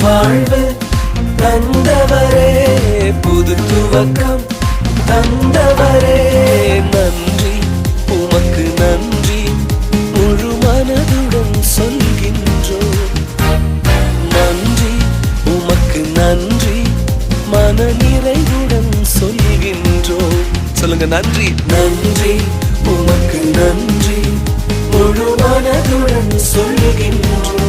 வாழ்வு தந்தவரே, புது துவக்கம் தந்தவரே, நன்றி உமக்கு நன்றி முழு மனதுடன் சொல்கின்றோம். நன்றி உமக்கு நன்றி மன நிறைவுடன் சொல்கின்றோம். சொல்லுங்க, நன்றி நன்றி உமக்கு நன்றி முழு மனதுடன் சொல்கின்றோம்.